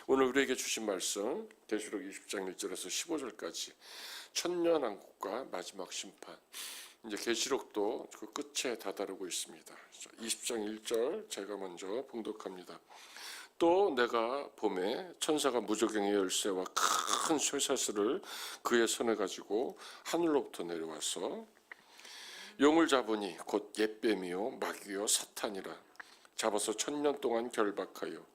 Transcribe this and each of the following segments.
오늘 우리에게 주신 말씀 계시록 20장 1절에서 15절까지 천년왕국과 마지막 심판. 이제 계시록도 그 끝에 다다르고 있습니다. 20장 1절 제가 먼저 봉독합니다. 또 내가 봄에 천사가 무저갱의 열쇠와 큰 쇠사슬을 그의 손에 가지고 하늘로부터 내려와서 용을 잡으니 곧 옛뱀이요 마귀요 사탄이라 잡아서 천년 동안 결박하여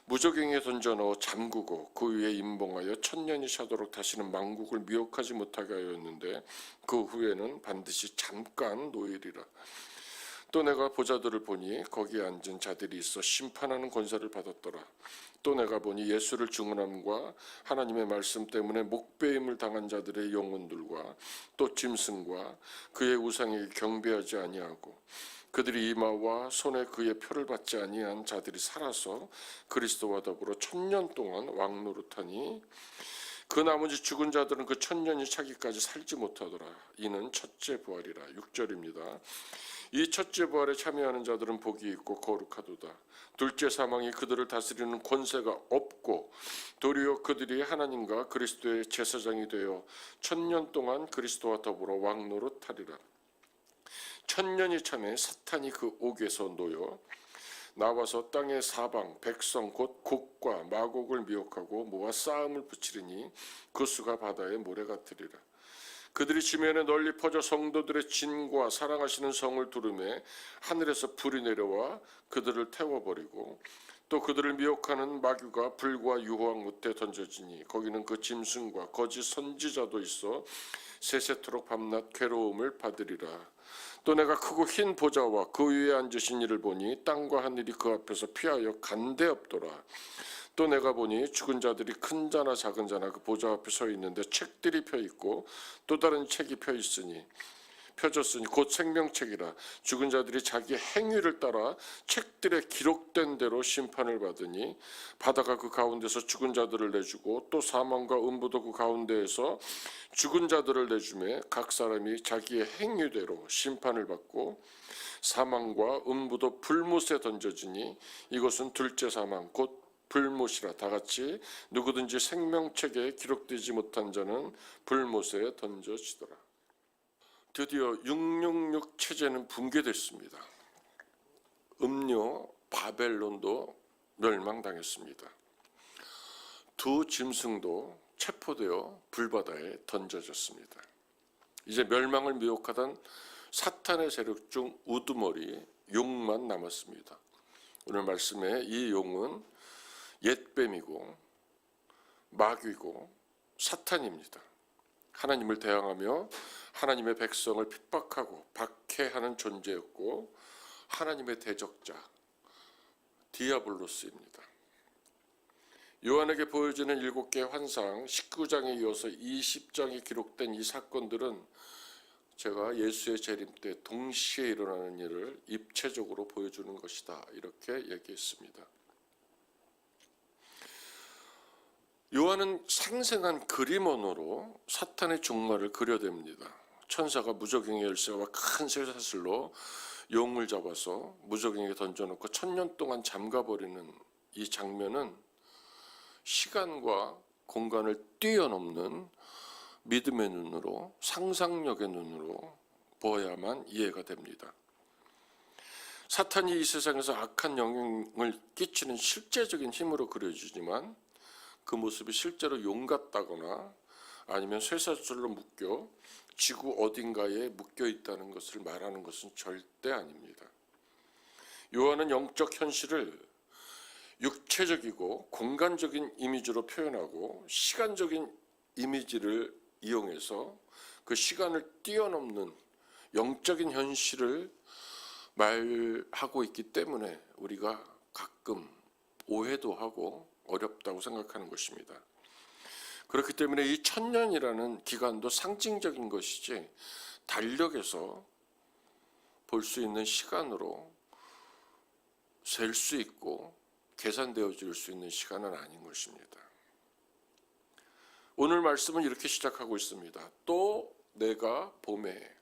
무저갱이에 던져 넣어 잠그고 그 위에 임봉하여 천년이 차도록 다시는 만국을 미혹하지 못하게 하였는데 그 후에는 반드시 잠깐 노일이라. 또 내가 보자들을 보니 거기에 앉은 자들이 있어 심판하는 권세를 받았더라. 또 내가 보니 예수를 증언함과 하나님의 말씀 때문에 목배임을 당한 자들의 영혼들과 또 짐승과 그의 우상에게 경배하지 아니하고 그들이 이마와 손에 그의 표를 받지 아니한 자들이 살아서 그리스도와 더불어 천년 동안 왕노릇하니 그 나머지 죽은 자들은 그 천년이 차기까지 살지 못하더라. 이는 첫째 부활이라. 6절입니다. 이 첫째 부활에 참여하는 자들은 복이 있고 거룩하도다. 둘째 사망이 그들을 다스리는 권세가 없고 도리어 그들이 하나님과 그리스도의 제사장이 되어 천년 동안 그리스도와 더불어 왕노릇하리라. 천년이 참에 사탄이 그 옥에서 놓여 나와서 땅의 사방 백성 곧 곡과 마곡을 미혹하고 모아 싸움을 붙이리니 그 수가 바다의 모래 같으리라. 그들이 지면에 널리 퍼져 성도들의 진과 사랑하시는 성을 두르매 하늘에서 불이 내려와 그들을 태워버리고 또 그들을 미혹하는 마귀가 불과 유황 못에 던져지니 거기는 그 짐승과 거짓 선지자도 있어 세세토록 밤낮 괴로움을 받으리라. 또 내가 크고 흰 보좌와 그 위에 앉으신 이를 보니 땅과 하늘이 그 앞에서 피하여 간데 없더라. 또 내가 보니 죽은 자들이 큰 자나 작은 자나 그 보좌 앞에 서 있는데 책들이 펴 있고 또 다른 책이 펴졌으니 곧 생명책이라. 죽은 자들이 자기 행위를 따라 책들에 기록된 대로 심판을 받으니 바다가 그 가운데서 죽은 자들을 내주고 또 사망과 음부도 그 가운데에서 죽은 자들을 내주매 각 사람이 자기의 행위대로 심판을 받고 사망과 음부도 불못에 던져지니 이것은 둘째 사망 곧 불못이라. 다같이 누구든지 생명책에 기록되지 못한 자는 불못에 던져지더라. 드디어 666 체제는 붕괴됐습니다. 음료 바벨론도 멸망당했습니다. 두 짐승도 체포되어 불바다에 던져졌습니다. 이제 멸망을 미혹하던 사탄의 세력 중 우두머리 용만 남았습니다. 오늘 말씀에 이 용은 옛뱀이고 마귀고 사탄입니다. 하나님을 대항하며 하나님의 백성을 핍박하고 박해하는 존재였고 하나님의 대적자 디아블로스입니다. 요한에게 보여지는 7개의 환상 19장에 이어서 20장에 기록된 이 사건들은 제가 예수의 재림 때 동시에 일어나는 일을 입체적으로 보여주는 것이다, 이렇게 얘기했습니다. 요한은 생생한 그림 언어로 사탄의 종말을 그려댑니다. 천사가 무저갱의 열쇠와 큰 쇠사슬로 용을 잡아서 무저갱에게 던져놓고 천년 동안 잠가버리는 이 장면은 시간과 공간을 뛰어넘는 믿음의 눈으로, 상상력의 눈으로 보아야만 이해가 됩니다. 사탄이 이 세상에서 악한 영향을 끼치는 실제적인 힘으로 그려지지만 그 모습이 실제로 용 같다거나 아니면 쇠사슬로 묶여 지구 어딘가에 묶여 있다는 것을 말하는 것은 절대 아닙니다. 요한은 영적 현실을 육체적이고 공간적인 이미지로 표현하고 시간적인 이미지를 이용해서 그 시간을 뛰어넘는 영적인 현실을 말하고 있기 때문에 우리가 가끔 오해도 하고 어렵다고 생각하는 것입니다. 그렇기 때문에 이 천년이라는 기간도 상징적인 것이지 달력에서 볼 수 있는 시간으로 셀 수 있고 계산되어질 수 있는 시간은 아닌 것입니다. 오늘 말씀은 이렇게 시작하고 있습니다. 또 내가 봄에,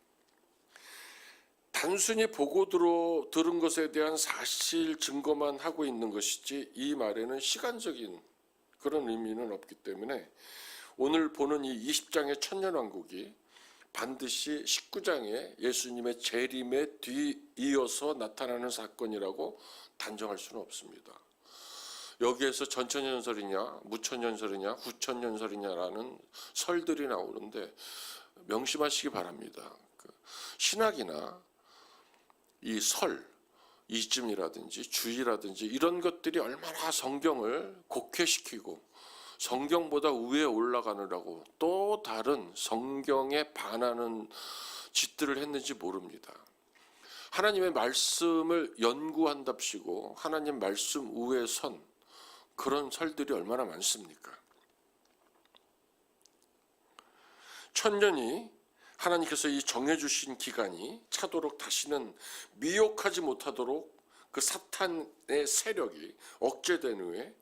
단순히 보고 들은 것에 대한 사실 증거만 하고 있는 것이지 이 말에는 시간적인 그런 의미는 없기 때문에 오늘 보는 이 20장의 천년왕국이 반드시 19장의 예수님의 재림에 뒤이어서 나타나는 사건이라고 단정할 수는 없습니다. 여기에서 전천년설이냐 무천년설이냐 후천년설이냐라는 설들이 나오는데 명심하시기 바랍니다. 신학이나 이 설, 이즘이라든지 주의라든지 이런 것들이 얼마나 성경을 곡해시키고 성경보다 위에 올라가느라고 또 다른 성경에 반하는 짓들을 했는지 모릅니다. 하나님의 말씀을 연구한답시고 하나님 말씀 위에 선 그런 설들이 얼마나 많습니까? 천년이 하나님께서 이 정해주신 기간이 차도록 다시는 미혹하지 못하도록 그 사탄의 세력이 억제된 후에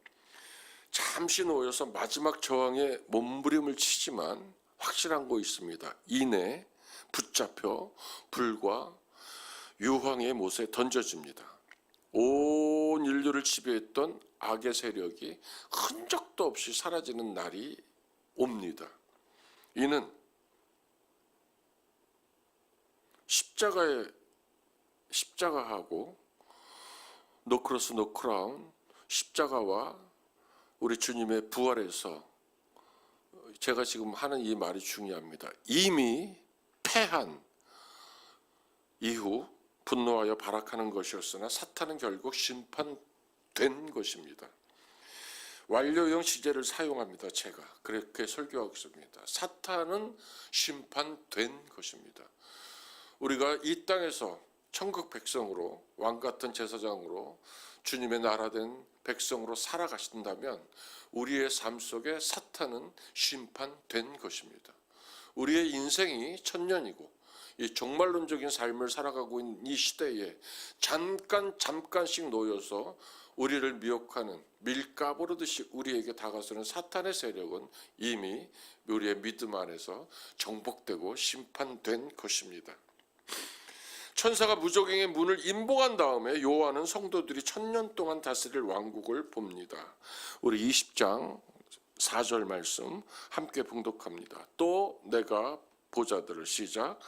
잠시 놓여서 마지막 저항에 몸부림을 치지만 확실한 거 있습니다. 이내 붙잡혀 불과 유황의 못에 던져집니다. 온 인류를 지배했던 악의 세력이 흔적도 없이 사라지는 날이 옵니다. 이는 십자가하고 노 크로스 노 크라운 십자가와 우리 주님의 부활에서 제가 지금 하는 이 말이 중요합니다. 이미 패한 이후 분노하여 발악하는 것이었으나 사탄은 결국 심판된 것입니다. 완료형 시제를 사용합니다. 제가 그렇게 설교하고 있습니다. 사탄은 심판된 것입니다. 우리가 이 땅에서 천국 백성으로 왕같은 제사장으로 주님의 나라된 백성으로 살아가신다면 우리의 삶 속에 사탄은 심판된 것입니다. 우리의 인생이 천년이고 이 종말론적인 삶을 살아가고 있는 이 시대에 잠깐씩 놓여서 우리를 미혹하는 밀가부르듯이 우리에게 다가서는 사탄의 세력은 이미 우리의 믿음 안에서 정복되고 심판된 것입니다. 천사가 무적행의 문을 임봉한 다음에 요한은 성도들이 천년 동안 다스릴 왕국을 봅니다. 우리 20장 4절 말씀 함께 봉독합니다. 또 내가 보자들을 시작.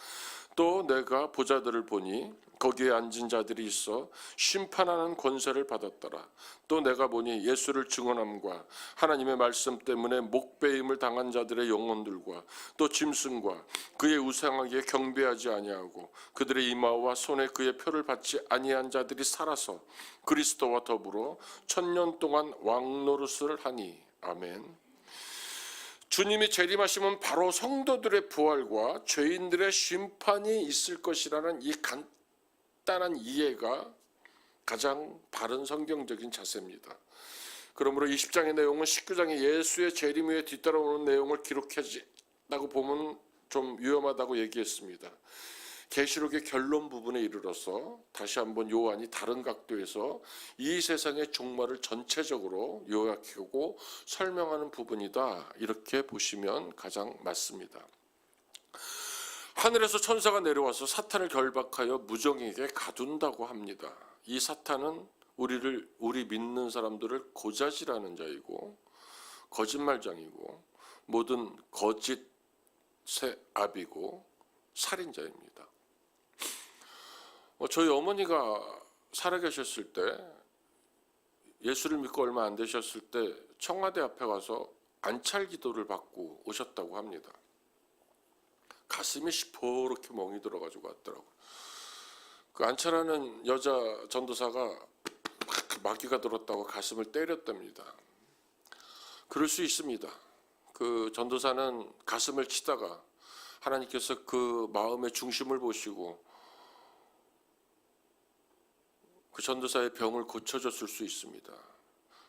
또 내가 보자들을 보니 거기에 앉은 자들이 있어 심판하는 권세를 받았더라. 또 내가 보니 예수를 증언함과 하나님의 말씀 때문에 목배임을 당한 자들의 영혼들과 또 짐승과 그의 우상에게 경배하지 아니하고 그들의 이마와 손에 그의 표를 받지 아니한 자들이 살아서 그리스도와 더불어 천년 동안 왕노릇을 하니. 아멘. 주님이 재림하시면 바로 성도들의 부활과 죄인들의 심판이 있을 것이라는 이 간단한 이해가 가장 바른 성경적인 자세입니다. 그러므로 20장의 내용은 19장의 예수의 재림 후에 뒤따라오는 내용을 기록하다고 보면 좀 위험하다고 얘기했습니다. 계시록의 결론 부분에 이르러서 다시 한번 요한이 다른 각도에서 이 세상의 종말을 전체적으로 요약하고 설명하는 부분이다, 이렇게 보시면 가장 맞습니다. 하늘에서 천사가 내려와서 사탄을 결박하여 무정에게 가둔다고 합니다. 이 사탄은 우리 믿는 사람들을 고자질하는 자이고 거짓말장이고 모든 거짓의 압이고 살인자입니다. 저희 어머니가 살아계셨을 때 예수를 믿고 얼마 안 되셨을 때 청와대 앞에 가서 안찰 기도를 받고 오셨다고 합니다. 가슴이 시퍼렇게 멍이 들어가지고 왔더라고요. 그 안찰하는 여자 전도사가 마귀가 들었다고 가슴을 때렸답니다. 그럴 수 있습니다. 그 전도사는 가슴을 치다가 하나님께서 그 마음의 중심을 보시고 그 전도사의 병을 고쳐줬을 수 있습니다.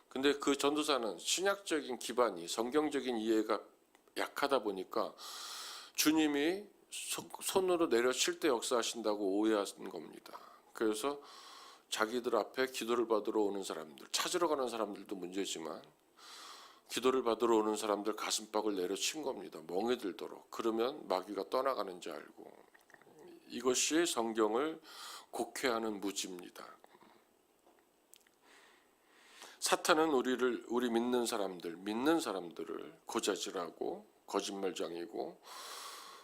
근데 그 전도사는 신약적인 기반이 성경적인 이해가 약하다 보니까 주님이 손으로 내려칠 때 역사하신다고 오해하는 겁니다. 그래서 자기들 앞에 기도를 받으러 오는 사람들, 찾으러 가는 사람들도 문제지만 기도를 받으러 오는 사람들 가슴팍을 내려친 겁니다. 멍이 들도록. 그러면 마귀가 떠나가는 줄 알고. 이것이 성경을 곡해하는 무지입니다. 사탄은 우리 믿는 사람들을 고자질하고 거짓말장이고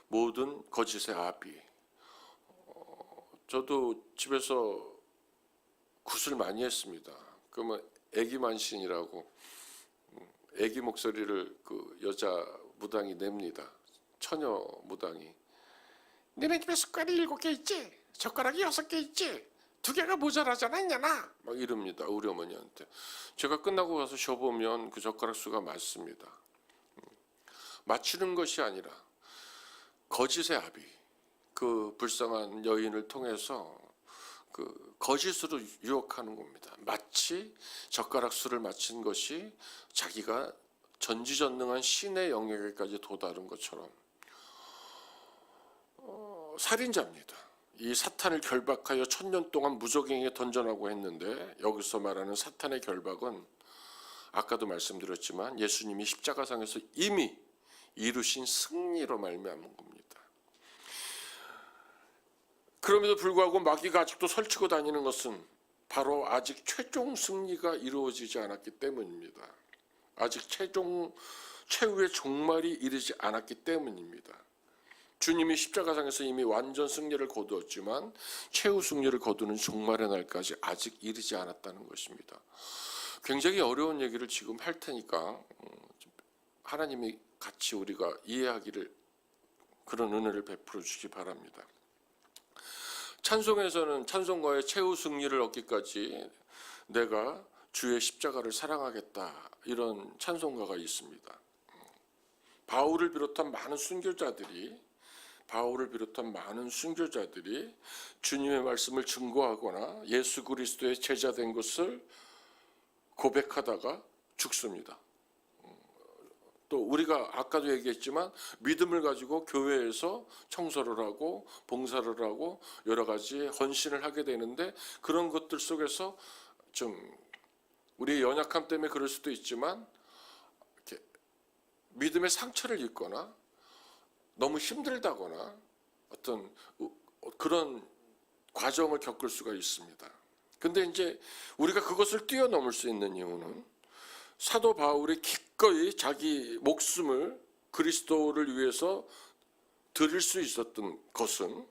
모든 거짓의 아비. 저도 집에서 굿을 많이 했습니다. 그러면 애기 만신이라고 애기 목소리를 그 여자 무당이 냅니다. 처녀 무당이. 너네 집에 숟갈이 7개 있지? 젓가락이 6개 있지? 2개가 모자라잖아 이년아. 막 이럽니다. 우리 어머니한테. 제가 끝나고 가서 쉬어보면 그 젓가락 수가 맞습니다. 맞추는 것이 아니라 거짓의 아비, 그 불쌍한 여인을 통해서 그 거짓으로 유혹하는 겁니다. 마치 젓가락 수를 맞춘 것이 자기가 전지전능한 신의 영역에까지 도달한 것처럼 살인자입니다. 이 사탄을 결박하여 1000년 동안 무적행에 던져나고 했는데, 여기서 말하는 사탄의 결박은 아까도 말씀드렸지만 예수님이 십자가상에서 이미 이루신 승리로 말미암은 겁니다. 그럼에도 불구하고 마귀가 아직도 설치고 다니는 것은 바로 아직 최종 승리가 이루어지지 않았기 때문입니다. 아직 최후의 종말이 이르지 않았기 때문입니다. 주님이 십자가상에서 이미 완전 승리를 거두었지만 최후 승리를 거두는 종말의 날까지 아직 이르지 않았다는 것입니다. 굉장히 어려운 얘기를 지금 할 테니까 하나님이 같이 우리가 이해하기를, 그런 은혜를 베풀어 주시기 바랍니다. 찬송에서는 찬송가의 최후 승리를 얻기까지 내가 주의 십자가를 사랑하겠다, 이런 찬송가가 있습니다. 바울을 비롯한 많은 순교자들이 주님의 말씀을 증거하거나 예수 그리스도의 제자 된 것을 고백하다가 죽습니다. 또 우리가 아까도 얘기했지만 믿음을 가지고 교회에서 청소를 하고 봉사를 하고 여러 가지 헌신을 하게 되는데, 그런 것들 속에서 좀 우리의 연약함 때문에 그럴 수도 있지만 이렇게 믿음의 상처를 입거나 너무 힘들다거나 어떤 그런 과정을 겪을 수가 있습니다. 근데 이제 우리가 그것을 뛰어넘을 수 있는 이유는 사도 바울이 기꺼이 자기 목숨을 그리스도를 위해서 드릴 수 있었던 것은,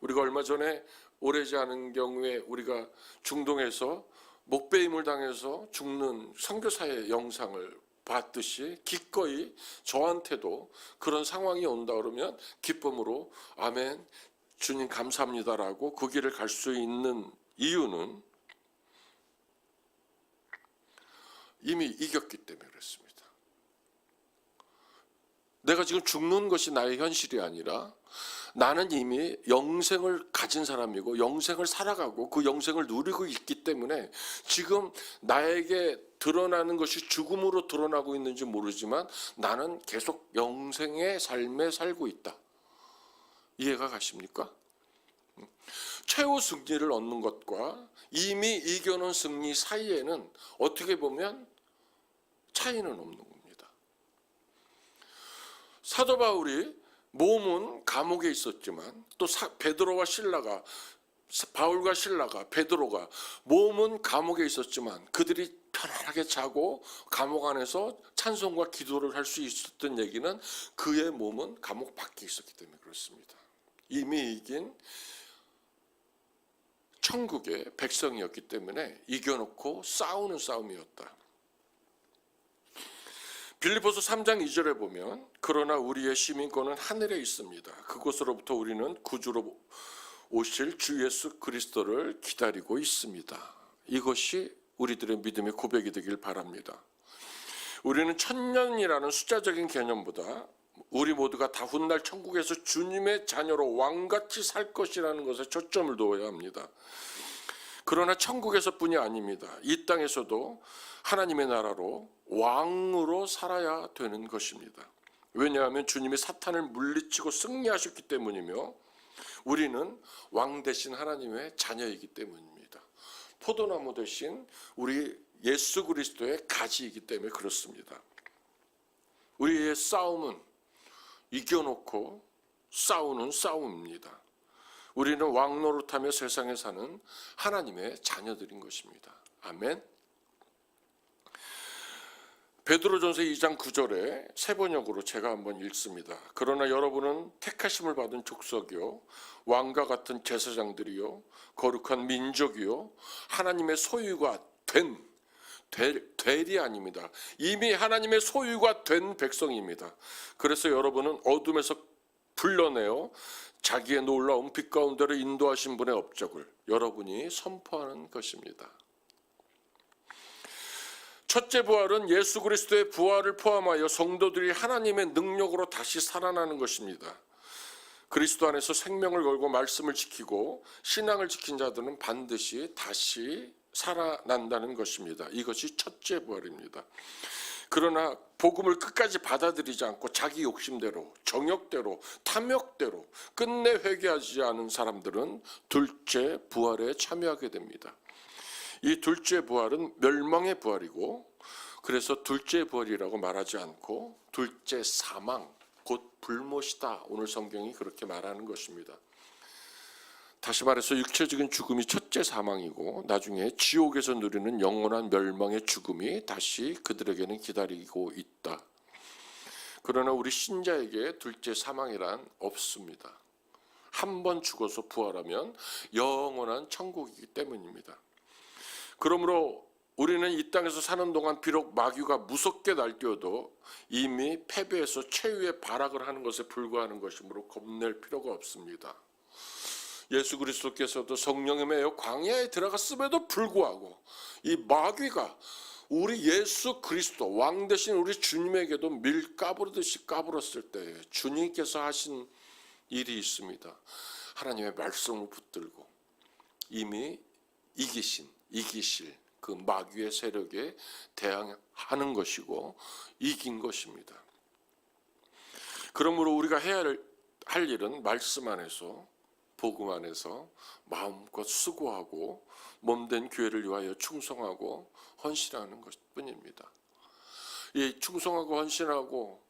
우리가 얼마 전에 오래지 않은 경우에 우리가 중동에서 목베임을 당해서 죽는 선교사의 영상을 봤듯이 기꺼이 저한테도 그런 상황이 온다 그러면 기쁨으로 아멘, 주님 감사합니다라고 그 길을 갈 수 있는 이유는 이미 이겼기 때문에 그렇습니다. 내가 지금 죽는 것이 나의 현실이 아니라 나는 이미 영생을 가진 사람이고 영생을 살아가고 그 영생을 누리고 있기 때문에 지금 나에게 드러나는 것이 죽음으로 드러나고 있는지 모르지만 나는 계속 영생의 삶에 살고 있다. 이해가 가십니까? 최후 승리를 얻는 것과 이미 이겨놓은 승리 사이에는 어떻게 보면 차이는 없는 겁니다. 사도 바울이 몸은 감옥에 있었지만 또 베드로와 실라가, 바울과 실라가, 베드로가 몸은 감옥에 있었지만 그들이 편안하게 자고 감옥 안에서 찬송과 기도를 할 수 있었던 얘기는 그의 몸은 감옥 밖에 있었기 때문에 그렇습니다. 이미 이긴 천국의 백성이었기 때문에 이겨놓고 싸우는 싸움이었다. 빌립보서 3장 2절에 보면 그러나 우리의 시민권은 하늘에 있습니다. 그곳으로부터 우리는 구주로 오실 주 예수 그리스도를 기다리고 있습니다. 이것이 우리들의 믿음의 고백이 되길 바랍니다. 우리는 1000년이라는 숫자적인 개념보다 우리 모두가 다 훗날 천국에서 주님의 자녀로 왕같이 살 것이라는 것에 초점을 두어야 합니다. 그러나 천국에서뿐이 아닙니다. 이 땅에서도 하나님의 나라로 왕으로 살아야 되는 것입니다. 왜냐하면 주님이 사탄을 물리치고 승리하셨기 때문이며 우리는 왕 대신 하나님의 자녀이기 때문입니다. 포도나무 대신 우리 예수 그리스도의 가지이기 때문에 그렇습니다. 우리의 싸움은 이겨놓고 싸우는 싸움입니다. 우리는 왕 노릇하며 세상에 사는 하나님의 자녀들인 것입니다. 아멘. 베드로전서 2장 9절에 세 번역으로 제가 한번 읽습니다. 그러나 여러분은 택하심을 받은 족속이요 왕과 같은 제사장들이요 거룩한 민족이요 하나님의 소유가 될이 아닙니다. 이미 하나님의 소유가 된 백성입니다. 그래서 여러분은 어둠에서 불러내어 자기의 놀라운 빛 가운데로 인도하신 분의 업적을 여러분이 선포하는 것입니다. 첫째 부활은 예수 그리스도의 부활을 포함하여 성도들이 하나님의 능력으로 다시 살아나는 것입니다. 그리스도 안에서 생명을 걸고 말씀을 지키고 신앙을 지킨 자들은 반드시 다시 살아난다는 것입니다. 이것이 첫째 부활입니다. 그러나 복음을 끝까지 받아들이지 않고 자기 욕심대로, 정욕대로, 탐욕대로 끝내 회개하지 않은 사람들은 둘째 부활에 참여하게 됩니다. 이 둘째 부활은 멸망의 부활이고, 그래서 둘째 부활이라고 말하지 않고 둘째 사망, 곧 불못이다. 오늘 성경이 그렇게 말하는 것입니다. 다시 말해서 육체적인 죽음이 첫째 사망이고 나중에 지옥에서 누리는 영원한 멸망의 죽음이 다시 그들에게는 기다리고 있다. 그러나 우리 신자에게 둘째 사망이란 없습니다. 한 번 죽어서 부활하면 영원한 천국이기 때문입니다. 그러므로 우리는 이 땅에서 사는 동안 비록 마귀가 무섭게 날뛰어도 이미 패배해서 최후의 발악을 하는 것에 불과하는 것이므로 겁낼 필요가 없습니다. 예수 그리스도께서도 성령에 매여 광야에 들어갔음에도 불구하고 이 마귀가 우리 예수 그리스도 왕 대신 우리 주님에게도 밀 까부르듯이 까불었을 때 주님께서 하신 일이 있습니다. 하나님의 말씀을 붙들고 이미 이기실 그 마귀의 세력에 대항하는 것이고 이긴 것입니다. 그러므로 우리가 해야 할 일은 말씀 안에서, 복음 안에서 마음껏 수고하고 몸된 교회를 위하여 충성하고 헌신하는 것뿐입니다. 이 충성하고 헌신하고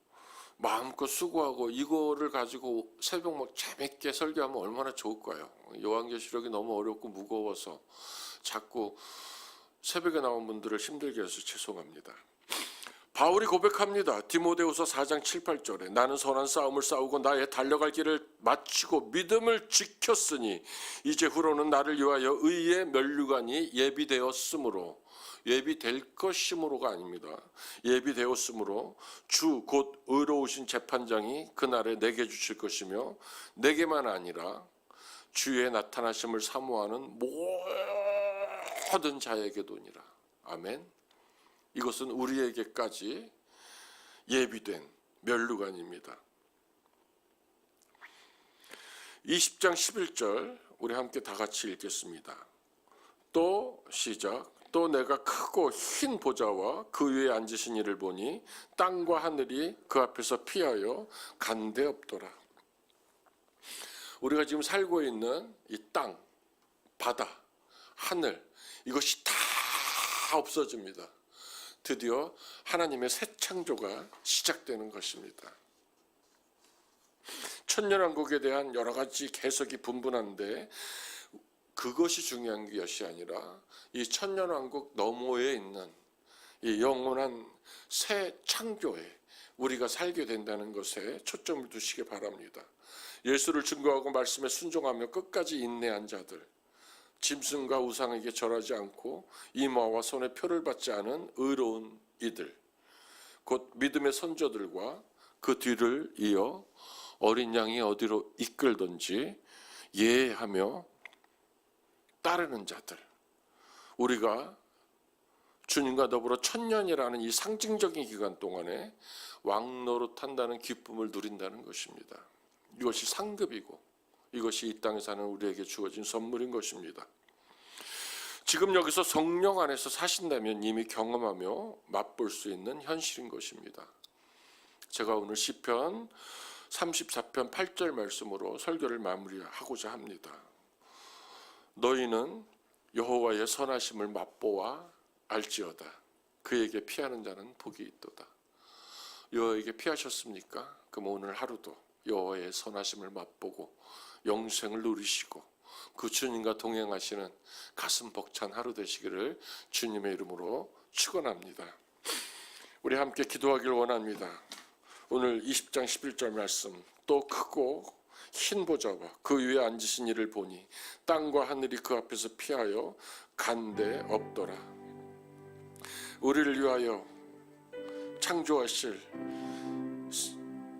마음껏 수고하고 이거를 가지고 새벽 막 재밌게 설교하면 얼마나 좋을까요? 요한계시록이 너무 어렵고 무거워서 자꾸 새벽에 나온 분들을 힘들게 해서 죄송합니다. 바울이 고백합니다. 디모데후서 4장 7, 8절에 나는 선한 싸움을 싸우고 나의 달려갈 길을 마치고 믿음을 지켰으니 이제 후로는 나를 위하여 의의 면류관이 예비되었으므로, 예비될 것이므로가 아닙니다. 예비되었으므로 주 곧 의로우신 재판장이 그날에 내게 주실 것이며 내게만 아니라 주의 나타나심을 사모하는 모든 자에게도니라. 아멘. 이것은 우리에게까지 예비된 면류관입니다. 20장 11절 우리 함께 다 같이 읽겠습니다. 또 시작. 또 내가 크고 흰 보좌와 그 위에 앉으신 이를 보니 땅과 하늘이 그 앞에서 피하여 간데 없더라. 우리가 지금 살고 있는 이 땅, 바다, 하늘, 이것이 다 없어집니다. 드디어 하나님의 새 창조가 시작되는 것입니다. 천년왕국에 대한 여러 가지 해석이 분분한데 그것이 중요한 것이 아니라 이 천년왕국 너머에 있는 이 영원한 새 창조에 우리가 살게 된다는 것에 초점을 두시기 바랍니다. 예수를 증거하고 말씀에 순종하며 끝까지 인내한 자들, 짐승과 우상에게 절하지 않고 이마와 손에 표를 받지 않은 의로운 이들, 곧 믿음의 선조들과 그 뒤를 이어 어린 양이 어디로 이끌든지 예하며 따르는 자들, 우리가 주님과 더불어 천년이라는 이 상징적인 기간 동안에 왕노릇한다는 기쁨을 누린다는 것입니다. 이것이 상급이고 이것이 이 땅에 사는 우리에게 주어진 선물인 것입니다. 지금 여기서 성령 안에서 사신다면 이미 경험하며 맛볼 수 있는 현실인 것입니다. 제가 오늘 시편 34편 8절 말씀으로 설교를 마무리하고자 합니다. 너희는 여호와의 선하심을 맛보아 알지어다. 그에게 피하는 자는 복이 있도다. 여호와에게 피하셨습니까? 그럼 오늘 하루도 여호와의 선하심을 맛보고 영생을 누리시고 그 주님과 동행하시는 가슴 벅찬 하루 되시기를 주님의 이름으로 축원합니다. 우리 함께 기도하길 원합니다. 오늘 20장 11절 말씀, 또 크고 흰 보좌와 그 위에 앉으신 이를 보니 땅과 하늘이 그 앞에서 피하여 간데 없더라. 우리를 위하여 창조하실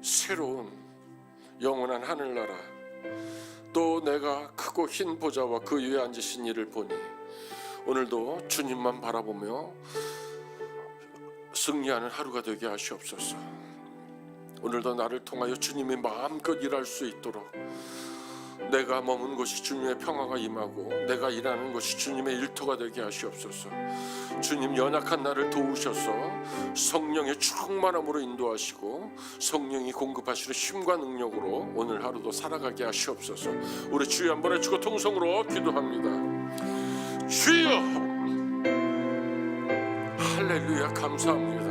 새로운 영원한 하늘나라, 또 내가 크고 흰 보좌와 그 위에 앉으신 이를 보니, 오늘도 주님만 바라보며 승리하는 하루가 되게 하시옵소서. 오늘도 나를 통하여 주님이 마음껏 일할 수 있도록, 내가 머문 곳이 주님의 평화가 임하고 내가 일하는 곳이 주님의 일터가 되게 하시옵소서. 주님, 연약한 나를 도우셔서 성령의 충만함으로 인도하시고 성령이 공급하시는 힘과 능력으로 오늘 하루도 살아가게 하시옵소서. 우리 주여 한번 외치고 통성으로 기도합니다. 주여, 할렐루야, 감사합니다.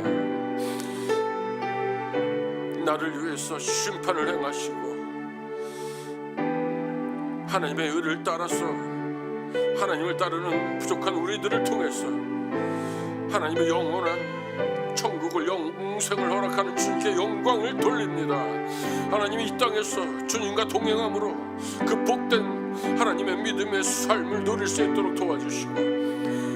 나를 위해서 심판을 행하시고 하나님의 의를 따라서 하나님을 따르는 부족한 우리들을 통해서 하나님의 영원한 천국을, 영생을 허락하는 주님께 영광을 돌립니다. 하나님이 이 땅에서 주님과 동행함으로 그 복된 하나님의 믿음의 삶을 누릴 수 있도록 도와주시고,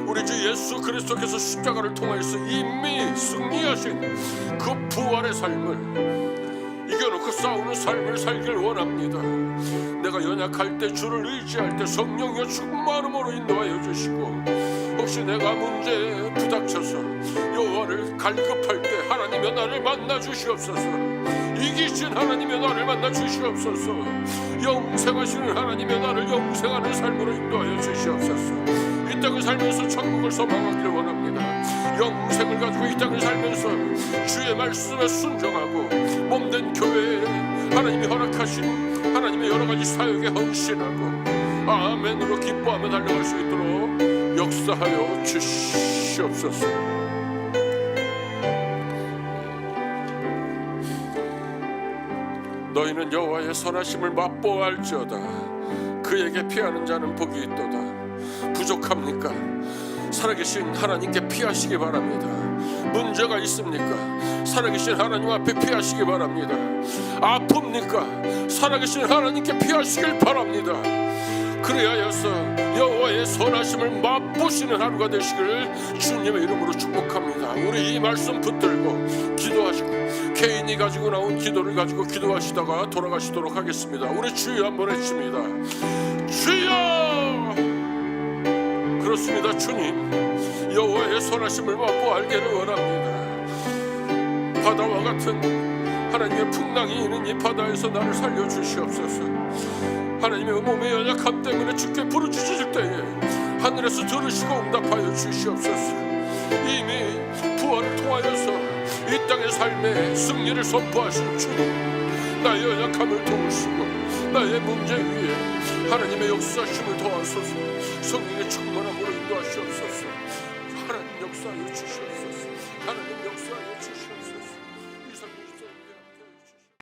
우리 주 예수 그리스도께서 십자가를 통하여서 이미 승리하신 그 부활의 삶을 이겨놓고 싸우는 삶을 살길 원합니다. 내가 연약할 때, 주를 의지할 때 성령의 충만함으로 인도하여 주시고, 혹시 내가 문제에 부닥쳐서 여호와를 갈급할 때 하나님의 나를 만나 주시옵소서. 이기신 하나님의 나를 만나 주시옵소서. 영생하시는 하나님의 나를 영생하는 삶으로 인도하여 주시옵소서. 이 땅을 살면서 천국을 소망하길 원합니다. 영생을 가지고 이 땅을 살면서 주의 말씀에 순종하고 몸된 교회에 하나님이 허락하신 하나님의 여러 가지 사역에 헌신하고 아멘으로 기뻐하며 달려갈 수 있도록 역사하여 주시옵소서. 너희는 여호와의 선하심을 맛보아할지어다. 그에게 피하는 자는 복이 있도다. 부족합니까? 살아계신 하나님께 피하시기 바랍니다. 문제가 있습니까? 살아계신 하나님 앞에 피하시기 바랍니다. 아픕니까? 살아계신 하나님께 피하시길 바랍니다. 그래야여서 여호와의 선하심을 맛보시는 하루가 되시길 주님의 이름으로 축복합니다. 우리 이 말씀 붙들고 기도하시고 개인이 가지고 나온 기도를 가지고 기도하시다가 돌아가시도록 하겠습니다. 우리 주여 한번 외칩니다. 주여! 그렇습니다. 주님, 여호와의 선하심을 맛보 알기를 원합니다. 바다와 같은 하나님의 풍랑이 있는 이 바다에서 나를 살려주시옵소서. 하나님의 몸의 연약함 때문에 주께 부르짖을 때에 하늘에서 들으시고 응답하여 주시옵소서. 이미 부활을 통하여서 이 땅의 삶의 승리를 선포하신 주님, 나의 연약함을 도우시고 나의 문제 위에 하나님의 역사심을 도와소서. 성령의 충만함으로 인도하시옵소서. 하나님 역사하여 주시옵소서. 하나님 역사하여 주시옵소서.